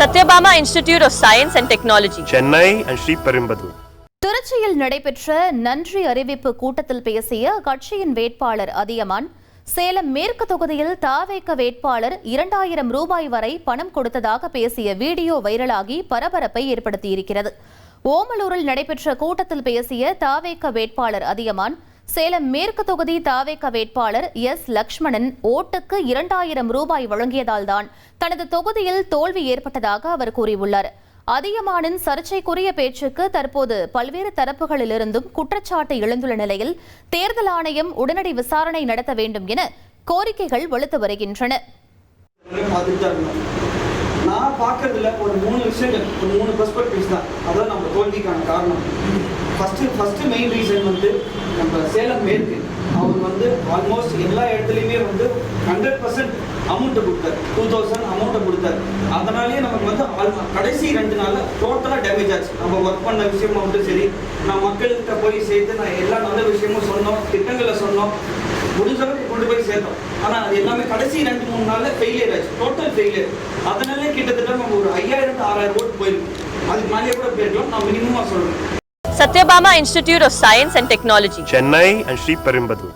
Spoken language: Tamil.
Satyabama Institute of Science and Technology, Chennai and Sriperumbudur. திருச்சியில் நடைபெற்ற நன்றி அறிவிப்பு கூட்டத்தில் பேசிய கட்சியின் வேட்பாளர் அதியமான், சேலம் மேற்கு தொகுதியில் தவேக வேட்பாளர் 2000 ரூபாய் வரை பணம் கொடுத்ததாக பேசிய வீடியோ வைரலாகி பரபரப்பை ஏற்படுத்தியிருக்கிறது. ஓமலூரில் நடைபெற்ற கூட்டத்தில் பேசிய தவேக வேட்பாளர் அதியமான், சேலம் மேற்கு தொகுதி தவேக வேட்பாளர் எஸ். லக்ஷ்மணன் ஓட்டுக்கு 2000 ரூபாய் வழங்கியதால் தான் தனது தொகுதியில் தோல்வி ஏற்பட்டதாக அவர் கூறியுள்ளார். அதியமானின் சர்ச்சைக்குரிய பேச்சுக்கு தற்போது பல்வேறு தரப்புகளிலிருந்தும் குற்றச்சாட்டு எழுந்துள்ள நிலையில் தேர்தல் ஆணையம் உடனடி விசாரணை நடத்த வேண்டும் என கோரிக்கைகள் வலுத்து வருகின்றன. நான் பார்க்கறதுல ஒரு 3 விஷயங்கள், ஒரு 3 பெர்ஸ்பெக்டிவ்ஸ் தான். அதான் நம்ம தோல்விக்கான காரணம். ஃபர்ஸ்ட் மெயின் ரீசன் நம்ம சேலம் மேற்கு அவர் ஆல்மோஸ்ட் எல்லா இடத்துலையுமே 100% அமௌண்ட்டை கொடுத்தார். 2000 அமௌண்ட்டை கொடுத்தார். அதனாலேயே நமக்கு கடைசி 2 நாளில் டோட்டலாக டேமேஜ் ஆச்சு. நம்ம ஒர்க் பண்ண விஷயமும் சரி, நான் மக்கள்கிட்ட போய் சேர்த்து நான் எல்லா நல்ல விஷயமும் சொன்னோம், திட்டங்களை சொன்னோம், முடிஞ்சளவுக்கு கொண்டு போய் சேர்த்தோம். ஆனால் அது எல்லாமே கடைசி 2-3 நாளில் ஃபெயிலியர் ஆச்சு, டோட்டல் ஃபெயிலியர். அதனாலே கிட்டத்தட்ட நம்ம ஒரு 5000-6000 ஓட்டு போயிருக்கோம். அதுக்கு மேலேயே கூட போயிருக்கலாம். நான் மினிமமாக சொல்கிறேன். Satyabama Institute of Science and Technology, Chennai and Sriperumbudur.